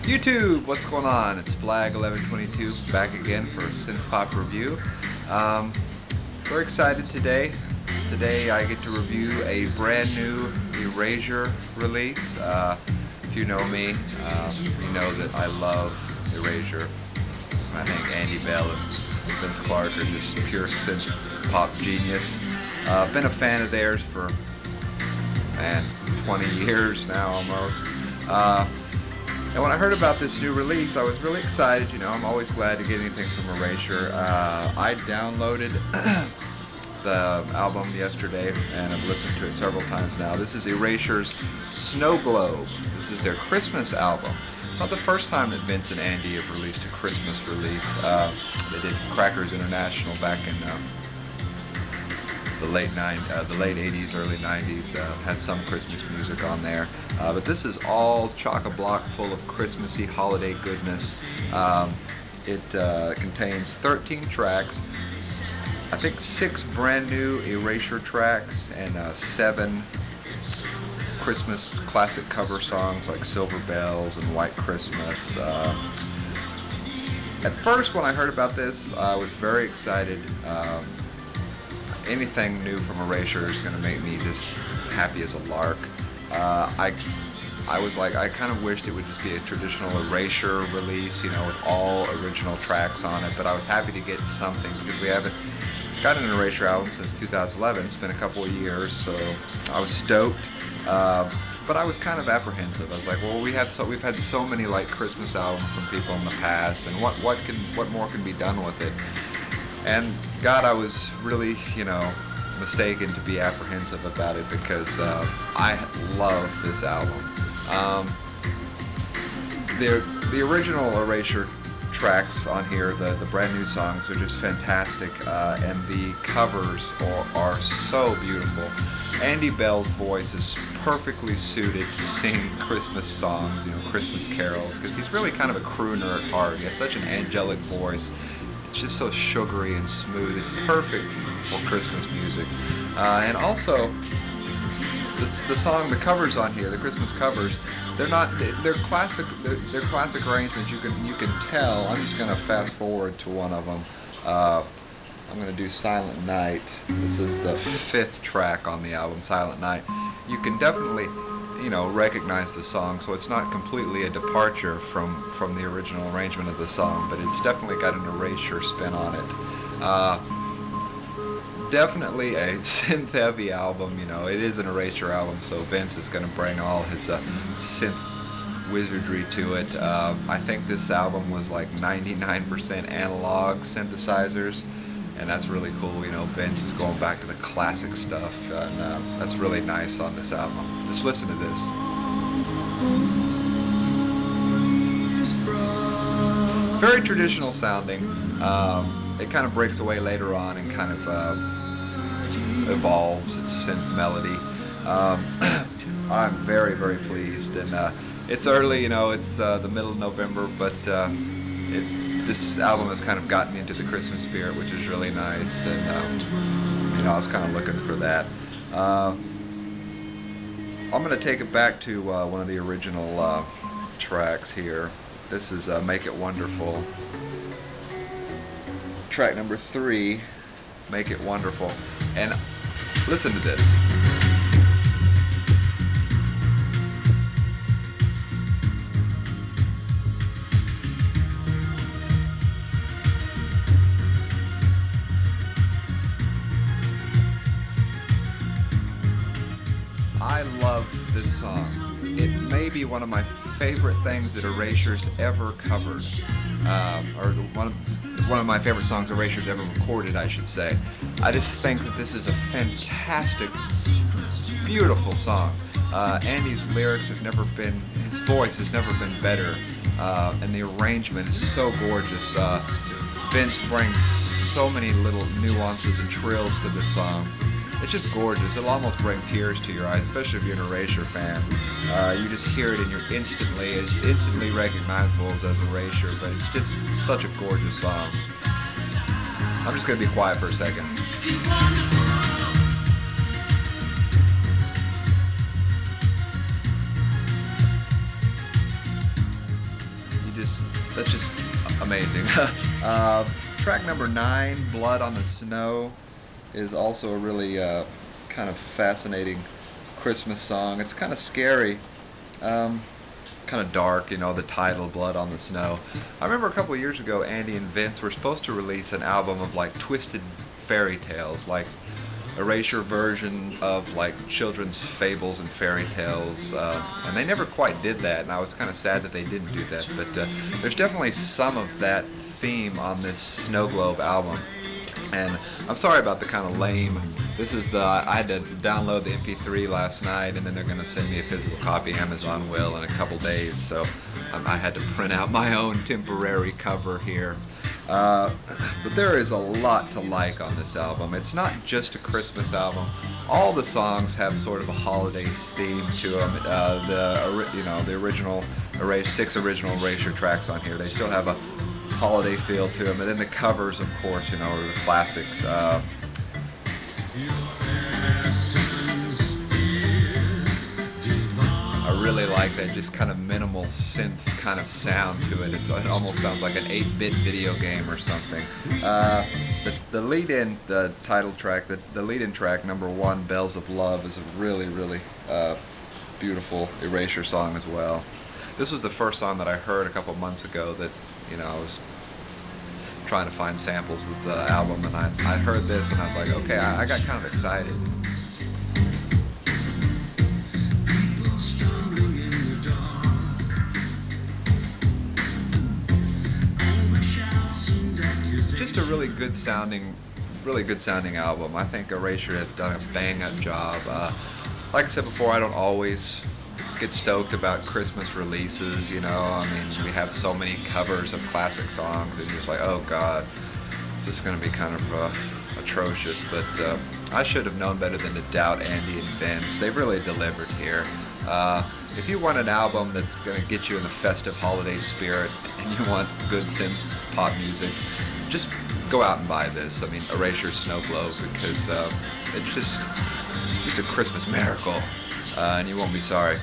YouTube, what's going on? It's Flag1122 back again for a synthpop review. We're excited today. Today I get to review a brand new Erasure release. If you know me, you know that I love Erasure. I think Andy Bell and Vince Clarke are just pure synthpop genius. Been a fan of theirs for 20 years now almost. And when I heard about this new release, I was really excited. You know, I'm always glad to get anything from Erasure. I downloaded the album yesterday and I've listened to it several times now. This is Erasure's Snow Globe. This is their Christmas album. It's not the first time that Vince and Andy have released a Christmas release. They did Crackers International back in the late 80s, early 90s, had some Christmas music on there. But this is all chock-a-block full of Christmassy holiday goodness. It contains 13 tracks, I think 6 brand new Erasure tracks, and 7 Christmas classic cover songs like Silver Bells and White Christmas. At first, when I heard about this, I was very excited. Anything new from Erasure is going to make me just happy as a lark. I was like, I kind of wished it would just be a traditional Erasure release, you know, with all original tracks on it, but I was happy to get something because we haven't got an Erasure album since 2011. It's been a couple of years, so I was stoked. But I was kind of apprehensive. I was like, well, we've had so many like Christmas albums from people in the past, and what more can be done with it? And God, I was really, you know, mistaken to be apprehensive about it because I love this album. The original Erasure tracks on here, the brand new songs, are just fantastic, and the covers are so beautiful. Andy Bell's voice is perfectly suited to sing Christmas songs, you know, Christmas carols, because he's really kind of a crooner at heart. He has such an angelic voice. It's just so sugary and smooth. It's perfect for Christmas music. And also, the covers on here, the Christmas covers, they're classic arrangements. You can tell. I'm just going to fast forward to one of them. I'm going to do Silent Night. This is the 5th track on the album, Silent Night. You can definitely, you know, recognize the song, so it's not completely a departure from the original arrangement of the song, but it's definitely got an Erasure spin on it. Definitely a synth-heavy album, you know. It is an Erasure album, so Vince is going to bring all his synth wizardry to it. I think this album was like 99% analog synthesizers, and that's really cool. You know, Vince is going back to the classic stuff, and that's really nice on this album. Just listen to this. Very traditional sounding. It kind of breaks away later on and kind of evolves its synth melody. I'm very, very pleased, and it's early, you know, it's the middle of November, but this album has kind of gotten me into the Christmas spirit, which is really nice, and you know, I was kind of looking for that. I'm going to take it back to one of the original tracks here. This is Make It Wonderful. Track number 3, Make It Wonderful. And listen to this. I love this song. It may be one of my favorite things that Erasure's ever covered, or one of my favorite songs Erasure's ever recorded, I should say. I just think that this is a fantastic, beautiful song. Andy's lyrics have never been, his voice has never been better, and the arrangement is so gorgeous. Vince brings so many little nuances and trills to this song. It's just gorgeous. It'll almost bring tears to your eyes, especially if you're an Erasure fan. You just hear it and it's instantly recognizable as Erasure, but it's just such a gorgeous song. I'm just going to be quiet for a second. that's just amazing. Track number 9, Blood on the Snow, is also a really kind of fascinating Christmas song. It's kind of scary, kind of dark, you know, the title, Blood on the Snow. I remember a couple of years ago, Andy and Vince were supposed to release an album of like twisted fairy tales, like Erasure version of like children's fables and fairy tales, and they never quite did that, and I was kind of sad that they didn't do that, but there's definitely some of that theme on this Snow Globe album. And I'm sorry about the kind of lame, this is the, I had to download the MP3 last night, and then they're going to send me a physical copy. Amazon will in a couple days, so I had to print out my own temporary cover here. But there is a lot to like on this album. It's not just a Christmas album. All the songs have sort of a holiday theme to them. The original 6 original Erasure tracks on here, they still have a holiday feel to them. And then the covers, of course, you know, are the classics. I really like that just kind of minimal synth kind of sound to it. It almost sounds like an 8-bit video game or something. The lead-in, the title track, the lead-in track, number 1, Bells of Love, is a really, really beautiful Erasure song as well. This was the first song that I heard a couple months ago that, you know, I was trying to find samples of the album, and I heard this and I was like, okay, I got kind of excited. Just a really good sounding album. I think Erasure has done a bang-up job. Like I said before, I don't always get stoked about Christmas releases, you know. I mean, we have so many covers of classic songs, and you're just like, oh god, this is going to be kind of atrocious. But I should have known better than to doubt Andy and Vince. They've really delivered here. If you want an album that's going to get you in the festive holiday spirit, and you want good synth pop music, just go out and buy this. I mean, Erasure Snow Globe, because it's just a Christmas miracle, and you won't be sorry.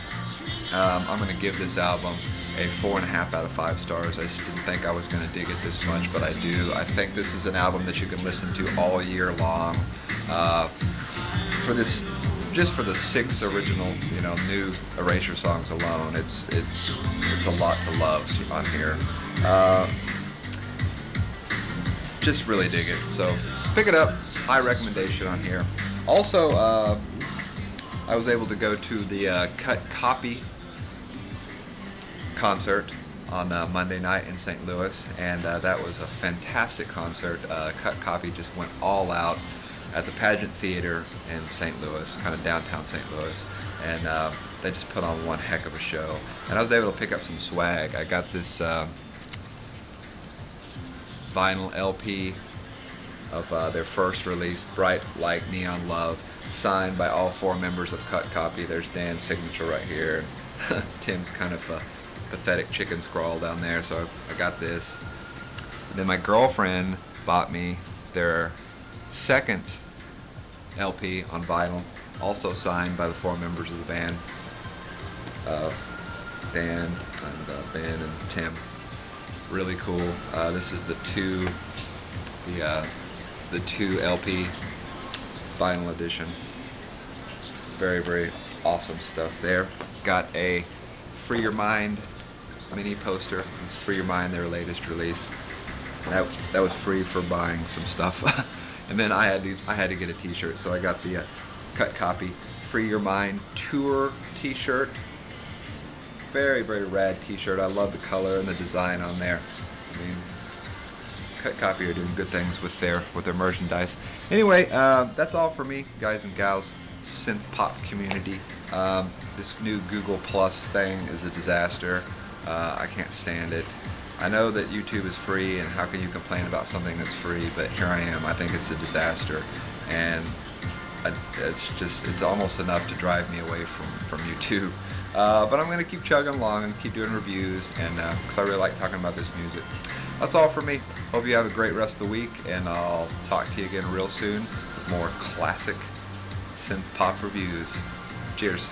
I'm going to give this album a 4.5 out of 5 stars. I just didn't think I was going to dig it this much, but I do. I think this is an album that you can listen to all year long. Just for the 6 original, you know, new Erasure songs alone, it's a lot to love on here. Just really dig it. So pick it up. High recommendation on here. Also, I was able to go to the Cut Copy concert on Monday night in St. Louis, and that was a fantastic concert. Cut Copy just went all out at the Pageant Theater in St. Louis, kind of downtown St. Louis, and they just put on one heck of a show. And I was able to pick up some swag. I got this vinyl LP of their first release, Bright Like Neon Love, signed by all 4 members of Cut Copy. There's Dan's signature right here. Tim's kind of a pathetic chicken scrawl down there, so I got this. And then my girlfriend bought me their second LP on vinyl, also signed by the 4 members of the band, Dan and Ben and Tim. Really cool. This is the 2 LP vinyl edition. Very, very awesome stuff there. Got a Free Your Mind mini poster. It's Free Your Mind, their latest release. And that was free for buying some stuff. And then I had to get a T-shirt, so I got the Cut Copy Free Your Mind Tour T-shirt. Very, very rad T-shirt. I love the color and the design on there. I mean, Cut Copy are doing good things with their merchandise. Anyway, that's all for me, guys and gals, synth pop community. This new Google Plus thing is a disaster. I can't stand it. I know that YouTube is free, and how can you complain about something that's free? But here I am. I think it's a disaster, and it's almost enough to drive me away from YouTube. But I'm going to keep chugging along and keep doing reviews, and because I really like talking about this music. That's all for me. Hope you have a great rest of the week, and I'll talk to you again real soon with more classic synth pop reviews. Cheers.